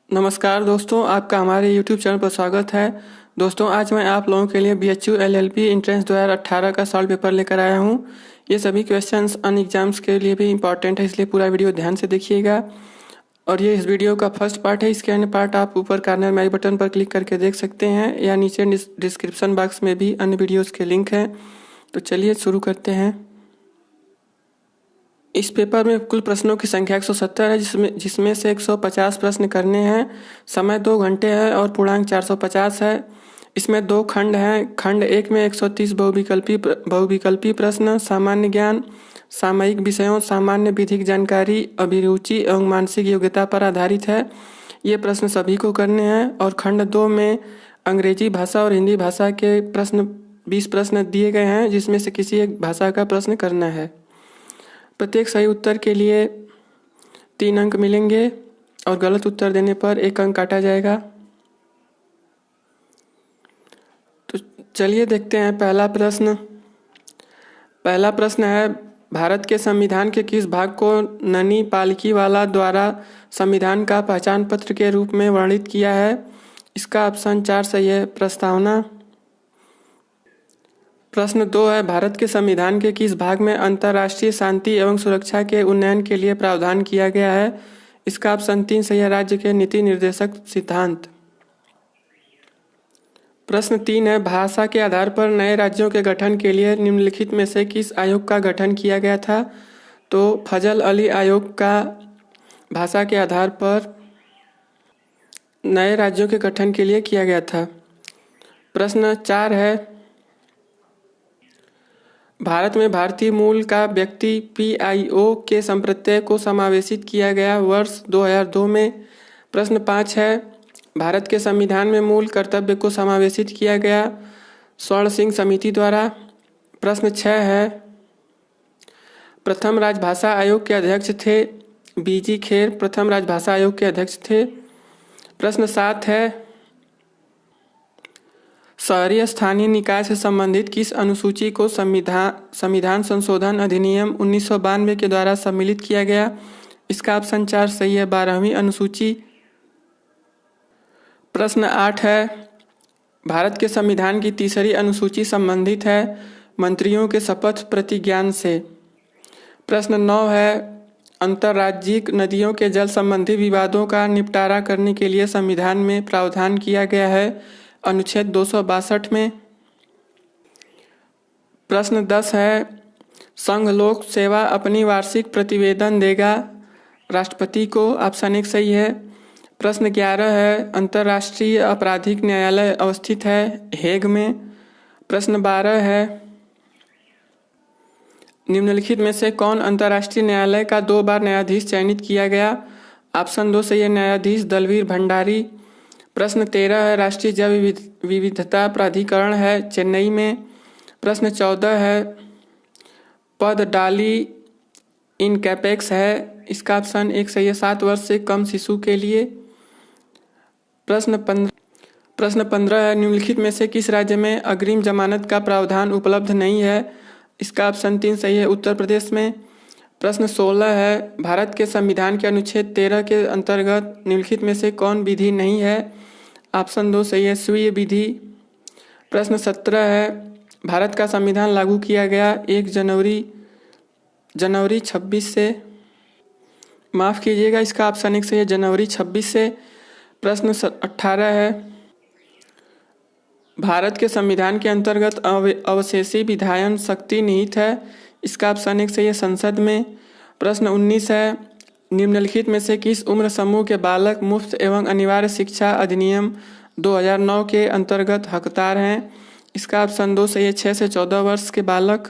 नमस्कार दोस्तों, आपका हमारे YouTube चैनल पर स्वागत है। दोस्तों, आज मैं आप लोगों के लिए BHU LLB एंट्रेंस 2018 का सॉल्व पेपर लेकर आया हूं। ये सभी क्वेश्चंस अन्य एग्जाम्स के लिए भी इम्पॉर्टेंट है, इसलिए पूरा वीडियो ध्यान से देखिएगा। और ये इस वीडियो का फर्स्ट पार्ट है। इसके अन्य पार्ट आप ऊपर कॉर्नर में आई बटन पर क्लिक करके देख सकते हैं, या नीचे डिस्क्रिप्शन बॉक्स में भी अन्य वीडियोज़ के लिंक हैं। तो चलिए शुरू करते हैं। इस पेपर में कुल प्रश्नों की संख्या 170 है, जिसमें से 150 प्रश्न करने हैं। समय 2 घंटे है और पूर्णांक 450 है। इसमें 2 खंड हैं। खंड 1 में 130 बहुविकल्पी प्रश्न, सामान्य ज्ञान, सामयिक विषयों, सामान्य विधिक जानकारी, अभिरुचि एवं मानसिक योग्यता पर आधारित है। ये प्रश्न सभी को करने हैं। और खंड 2 में अंग्रेजी भाषा और हिंदी भाषा के प्रश्न 20 प्रश्न दिए गए हैं, जिसमें से किसी एक भाषा का प्रश्न करना है। प्रत्येक सही उत्तर के लिए 3 अंक मिलेंगे और गलत उत्तर देने पर 1 अंक काटा जाएगा। तो चलिए देखते हैं पहला प्रश्न है, भारत के संविधान के किस भाग को ननी पालकीवाला द्वारा संविधान का पहचान पत्र के रूप में वर्णित किया है? इसका ऑप्शन 4 सही है, प्रस्तावना। प्रश्न 2 है, भारत के संविधान के किस भाग में अंतर्राष्ट्रीय शांति एवं सुरक्षा के उन्नयन के लिए प्रावधान किया गया है? इसका ऑप्शन 3 सही है, राज्य के नीति निर्देशक सिद्धांत। प्रश्न 3 है, भाषा के आधार पर नए राज्यों के गठन के लिए निम्नलिखित में से किस आयोग का गठन किया गया था? तो फजल अली आयोग का भाषा के आधार पर नए राज्यों के गठन के लिए किया गया था। प्रश्न 4 है, भारत में भारतीय मूल का व्यक्ति PIO के संप्रत्यय को समावेशित किया गया वर्ष 2002 में। प्रश्न 5 है, भारत के संविधान में मूल कर्तव्य को समावेशित किया गया स्वर्ण सिंह समिति द्वारा। प्रश्न 6 है, प्रथम राजभाषा आयोग के अध्यक्ष थे BG खेर, प्रथम राजभाषा आयोग के अध्यक्ष थे। प्रश्न 7 है, शहरी स्थानीय निकाय से संबंधित किस अनुसूची को संविधान संशोधन अधिनियम 1992 के द्वारा सम्मिलित किया गया? इसका ऑप्शन 4 सही है, 12वीं अनुसूची। प्रश्न 8 है, भारत के संविधान की तीसरी अनुसूची संबंधित है मंत्रियों के शपथ प्रतिज्ञान से। प्रश्न 9 है, अंतर्राज्यिक नदियों के जल संबंधी विवादों का निपटारा करने के लिए संविधान में प्रावधान किया गया है अनुच्छेद 262 में। प्रश्न 10 है, संघ लोक सेवा अपनी वार्षिक प्रतिवेदन देगा राष्ट्रपति को। ऑप्शन 1 सही है। प्रश्न 11 है, अंतर्राष्ट्रीय आपराधिक न्यायालय अवस्थित है हेग में। प्रश्न 12 है, निम्नलिखित में से कौन अंतर्राष्ट्रीय न्यायालय का 2 बार न्यायाधीश चयनित किया गया? ऑप्शन 2 सही है, न्यायाधीश दलवीर भंडारी। प्रश्न 13 है, राष्ट्रीय जैव विविधता प्राधिकरण है चेन्नई में। प्रश्न 14 है, पद डाली इन कैपेक्स है। इसका ऑप्शन 1 सही है, 7 वर्ष से कम शिशु के लिए। प्रश्न 15 है, निम्नलिखित में से किस राज्य में अग्रिम जमानत का प्रावधान उपलब्ध नहीं है? इसका ऑप्शन 3 सही है, उत्तर प्रदेश में। प्रश्न 16 है, भारत के संविधान के अनुच्छेद 13 के अंतर्गत निम्नलिखित में से कौन विधि नहीं है? ऑप्शन 2 सही है, स्वीय विधि। प्रश्न 17 है, भारत का संविधान लागू किया गया 1 जनवरी 26 से। माफ़ कीजिएगा, इसका ऑप्शन 1 सही है, जनवरी 26 से। प्रश्न 18 है, भारत के संविधान के अंतर्गत अवशेषी विधायन शक्ति निहित है। इसका ऑप्शन 1 सही है, संसद में। प्रश्न 19 है, निम्नलिखित में से किस उम्र समूह के बालक मुफ्त एवं अनिवार्य शिक्षा अधिनियम 2009 के अंतर्गत हकदार हैं? इसका ऑप्शन 2 सही है, 6 से 14 वर्ष के बालक।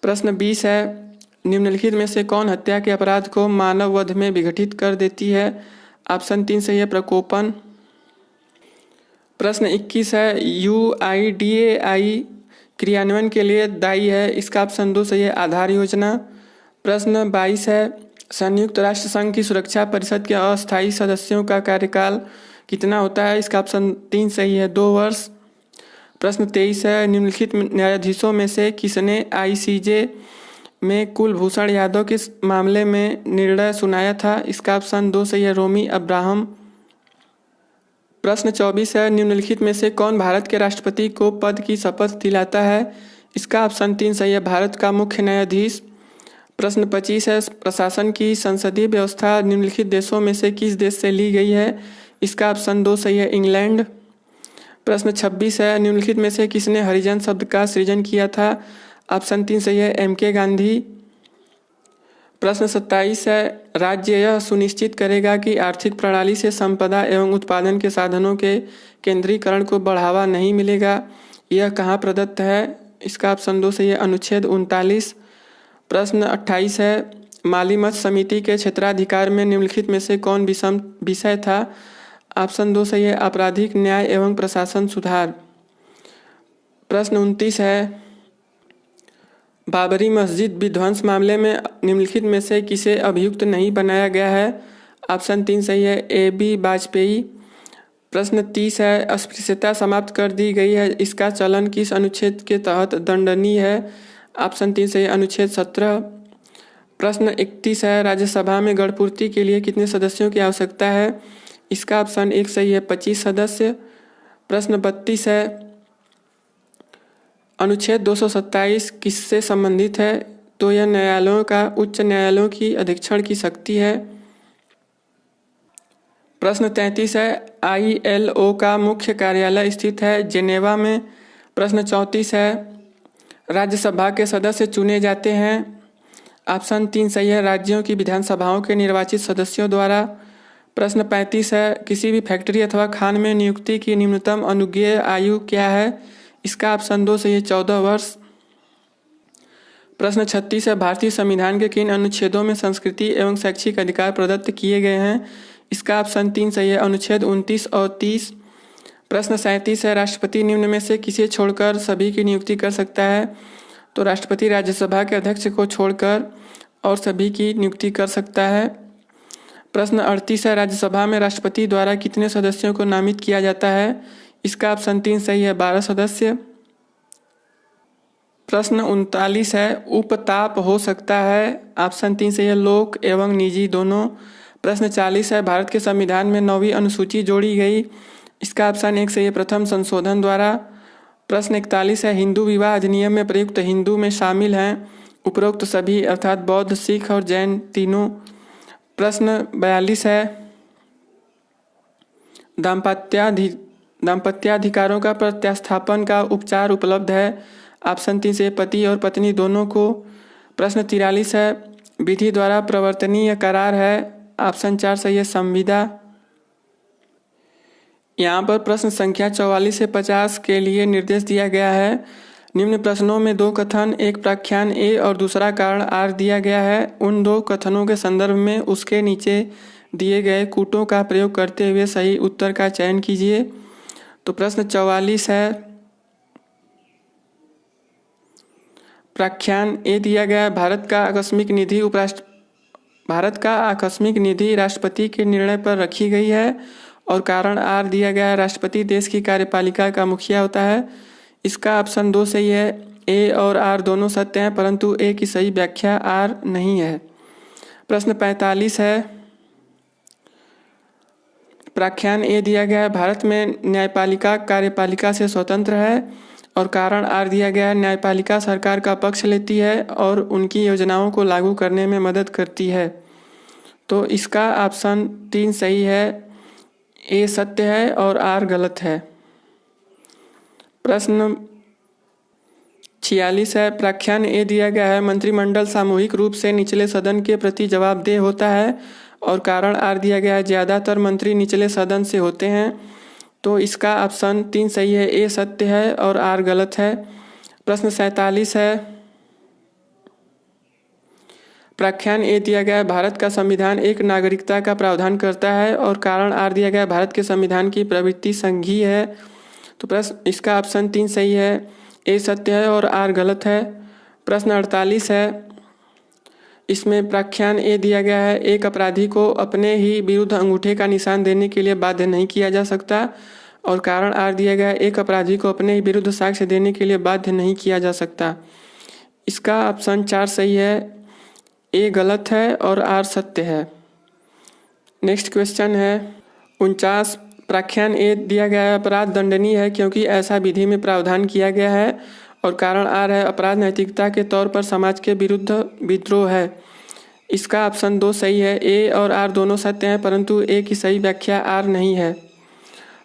प्रश्न 20 है, निम्नलिखित में से कौन हत्या के अपराध को मानव वध में विघटित कर देती है? ऑप्शन 3 सही है, प्रकोपन। प्रश्न 21 है, UIDAI क्रियान्वयन के लिए दायी है। इसका ऑप्शन 2 सही है, आधार योजना। प्रश्न 22 है, संयुक्त राष्ट्र संघ की सुरक्षा परिषद के अस्थायी सदस्यों का कार्यकाल कितना होता है? इसका ऑप्शन 3 सही है, 2 वर्ष। प्रश्न 23 है, निम्नलिखित न्यायाधीशों में से किसने ICJ में कुलभूषण यादव के मामले में निर्णय सुनाया था? इसका ऑप्शन 2 सही है, रोमी अब्राहम। प्रश्न 24 है, निम्नलिखित में से कौन भारत के राष्ट्रपति को पद की शपथ दिलाता है? इसका ऑप्शन 3 सही है, भारत का मुख्य न्यायाधीश। प्रश्न 25 है, प्रशासन की संसदीय व्यवस्था निम्नलिखित देशों में से किस देश से ली गई है? इसका ऑप्शन 2 सही है, इंग्लैंड। प्रश्न 26 है, निम्नलिखित में से किसने हरिजन शब्द का सृजन किया था? ऑप्शन 3 सही है, M.K. गांधी। प्रश्न 27 है, राज्य यह सुनिश्चित करेगा कि आर्थिक प्रणाली से संपदा एवं उत्पादन के साधनों के केंद्रीकरण को बढ़ावा नहीं मिलेगा, यह कहाँ प्रदत्त है? इसका ऑप्शन 2 सही है, अनुच्छेद 39। प्रश्न 28 है, माली मत समिति के क्षेत्राधिकार में निम्नलिखित में से कौन विषम विषय था? ऑप्शन 2 सही है, आपराधिक न्याय एवं प्रशासन सुधार। प्रश्न 29 है, बाबरी मस्जिद विध्वंस मामले में निम्नलिखित में से किसे अभियुक्त नहीं बनाया गया है? ऑप्शन 3 सही है, A.B. वाजपेयी। प्रश्न 30 है, अस्पृश्यता समाप्त कर दी गई है, इसका चलन किस अनुच्छेद के तहत दंडनीय है? ऑप्शन 3 सही है, अनुच्छेद 17। प्रश्न 31 है, राज्यसभा में गणपूर्ति के लिए कितने सदस्यों की आवश्यकता है? इसका ऑप्शन 1 सही है, 25 सदस्य। प्रश्न 32 है, अनुच्छेद 227 किससे संबंधित है? तो यह न्यायालयों का उच्च न्यायालयों की अधीक्षण की शक्ति है। प्रश्न 33 है, ILO का मुख्य कार्यालय स्थित है जेनेवा में। प्रश्न 34 है, राज्यसभा के सदस्य चुने जाते हैं। ऑप्शन 3 सही है, राज्यों की विधानसभाओं के निर्वाचित सदस्यों द्वारा। प्रश्न 35 है, किसी भी फैक्ट्री अथवा खान में नियुक्ति की न्यूनतम अनुज्ञेय आयु क्या है? इसका ऑप्शन 2 सही है, 14 वर्ष। प्रश्न 36 है, भारतीय संविधान के किन अनुच्छेदों में संस्कृति एवं शैक्षिक अधिकार प्रदत्त किए गए हैं? इसका ऑप्शन 3 सही है, अनुच्छेद 29 और 30। प्रश्न 37 है, राष्ट्रपति निम्न में से किसे छोड़कर सभी की नियुक्ति कर सकता है? तो राष्ट्रपति राज्यसभा के अध्यक्ष को छोड़कर और सभी की नियुक्ति कर सकता है। प्रश्न 38 है, राज्यसभा में राष्ट्रपति द्वारा कितने सदस्यों को नामित किया जाता है? इसका ऑप्शन 3 सही है, 12 सदस्य। प्रश्न 39 है, उपताप हो सकता है? ऑप्शन 3 सही है, लोक एवं निजी दोनों। प्रश्न 40 है, भारत के संविधान में 9वीं अनुसूची जोड़ी गई। इसका ऑप्शन 1 सही है, प्रथम संशोधन द्वारा। प्रश्न 41 है, हिंदू विवाह अधिनियम में प्रयुक्त हिंदू में शामिल हैं उपरोक्त सभी अर्थात बौद्ध, सिख और जैन तीनों। प्रश्न 42 है, दाम्पत्याधिकारों का प्रत्यास्थापन का उपचार उपलब्ध है? ऑप्शन 3 से पति और पत्नी दोनों को। प्रश्न 43 है, विधि द्वारा प्रवर्तनीय करार है? ऑप्शन 4 सही है, संविदा। यहाँ पर प्रश्न संख्या 44 से 50 के लिए निर्देश दिया गया है। निम्न प्रश्नों में 2 कथन, एक प्राख्यान A और दूसरा कारण R दिया गया है। उन 2 कथनों के संदर्भ में उसके नीचे दिए गए कूटों का प्रयोग करते हुए सही उत्तर का चयन कीजिए। तो प्रश्न 44 है, प्राख्यान A दिया गया है, भारत का आकस्मिक निधि राष्ट्रपति के निर्णय पर रखी गई है। और कारण R दिया गया है, राष्ट्रपति देश की कार्यपालिका का मुखिया होता है। इसका ऑप्शन 2 सही है, A और R दोनों सत्य हैं, परंतु A की सही व्याख्या R नहीं है। प्रश्न 45 है, प्राख्यान A दिया गया है, भारत में न्यायपालिका कार्यपालिका से स्वतंत्र है। और कारण R दिया गया है, न्यायपालिका सरकार का पक्ष लेती है और उनकी योजनाओं को लागू करने में मदद करती है। तो इसका ऑप्शन 3 सही है, A सत्य है और R गलत है। प्रश्न 46 है, प्राख्यान A दिया गया है, मंत्रिमंडल सामूहिक रूप से निचले सदन के प्रति जवाबदेह होता है। और कारण R दिया गया है, ज़्यादातर मंत्री निचले सदन से होते हैं। तो इसका ऑप्शन 3 सही है, A सत्य है और R गलत है। प्रश्न 47 है, प्राख्यान A दिया गया है, भारत का संविधान एक नागरिकता का प्रावधान करता है। और कारण R दिया गया है, भारत के संविधान की प्रवृत्ति संघीय है। तो प्रश्न इसका ऑप्शन 3 सही है, A सत्य है और R गलत है। प्रश्न 48 है, इसमें प्राख्यान A दिया गया है, एक अपराधी को अपने ही विरुद्ध अंगूठे का निशान देने के लिए बाध्य नहीं किया जा सकता। और कारण R दिया गया है, एक अपराधी को अपने ही विरुद्ध साक्ष्य देने के लिए बाध्य नहीं किया जा सकता। इसका ऑप्शन 4 सही है, A गलत है और R सत्य है। नेक्स्ट क्वेश्चन है 49। प्राख्यान ए दिया गया है, अपराध दंडनीय है क्योंकि ऐसा विधि में प्रावधान किया गया है। और कारण आर है, अपराध नैतिकता के तौर पर समाज के विरुद्ध विद्रोह है। इसका ऑप्शन 2 सही है। ए और आर दोनों सत्य हैं, परंतु ए की सही व्याख्या आर नहीं है।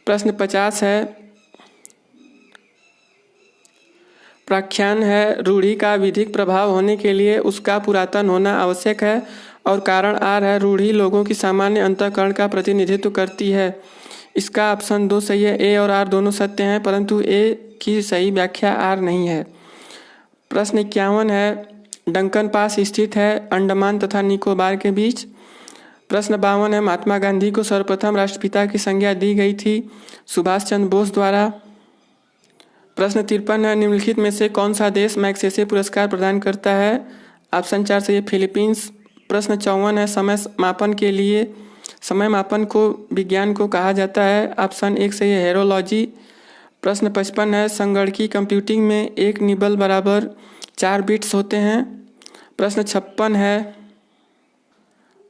प्रश्न 50 है, प्राख्यान है, रूढ़ि का विधिक प्रभाव होने के लिए उसका पुरातन होना आवश्यक है। और कारण आर है, रूढ़ि लोगों की सामान्य अंतःकरण का प्रतिनिधित्व करती है। इसका ऑप्शन 2 सही है। ए और आर दोनों सत्य हैं, परंतु ए की सही व्याख्या आर नहीं है। प्रश्न 51 है, डंकन पास स्थित है अंडमान तथा निकोबार के बीच। प्रश्न 52 है, महात्मा गांधी को सर्वप्रथम राष्ट्रपिता की संज्ञा दी गई थी सुभाष चंद्र बोस द्वारा। प्रश्न 53 है, निम्नलिखित में से कौन सा देश मैग्सेसे पुरस्कार प्रदान करता है। ऑप्शन 4 सही है, फिलीपींस। प्रश्न 54 है, समय मापन को विज्ञान को कहा जाता है। ऑप्शन 1 सही है, हेरोलॉजी। प्रश्न 55 है, संगणकीय कंप्यूटिंग में एक निबल बराबर 4 बिट्स होते हैं। प्रश्न 56 है,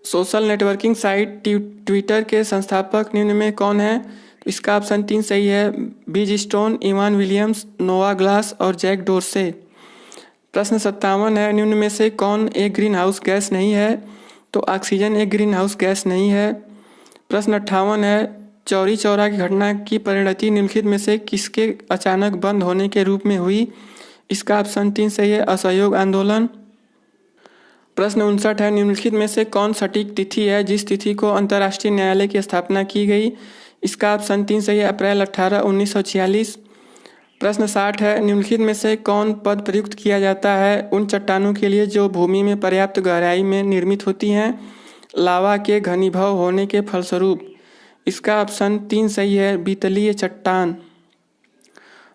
सोशल नेटवर्किंग साइट ट्विटर के संस्थापक निम्न में कौन है। इसका ऑप्शन 3 सही है, बीज स्टोन, इवान विलियम्स, नोआ ग्लास और जैक डोरसे। प्रश्न 57 है, निम्न में से कौन एक ग्रीन हाउस गैस नहीं है। तो ऑक्सीजन एक ग्रीन हाउस गैस नहीं है। प्रश्न 58 है, चौरी चौरा की घटना की परिणति निम्नलिखित में से किसके अचानक बंद होने के रूप में हुई। इसका ऑप्शन 3 सही है, असहयोग आंदोलन। प्रश्न 59 है, निम्नलिखित में से कौन सटीक तिथि है जिस तिथि को अंतर्राष्ट्रीय न्यायालय की स्थापना की गई। इसका ऑप्शन 3 सही है, अप्रैल 18, 1946। प्रश्न 60 है, निम्नलिखित में से कौन पद प्रयुक्त किया जाता है उन चट्टानों के लिए जो भूमि में पर्याप्त गहराई में निर्मित होती हैं लावा के घनीभव होने के फलस्वरूप। इसका ऑप्शन 3 सही है, बीतलीय चट्टान।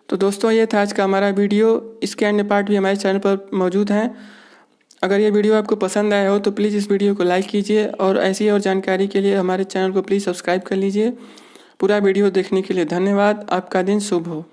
तो दोस्तों, ये था आज का हमारा वीडियो। इसके अन्य पार्ट भी हमारे चैनल पर मौजूद हैं। अगर ये वीडियो आपको पसंद आया हो तो प्लीज़ इस वीडियो को लाइक कीजिए और ऐसी और जानकारी के लिए हमारे चैनल को प्लीज़ सब्सक्राइब कर लीजिए। पूरा वीडियो देखने के लिए धन्यवाद। आपका दिन शुभ हो।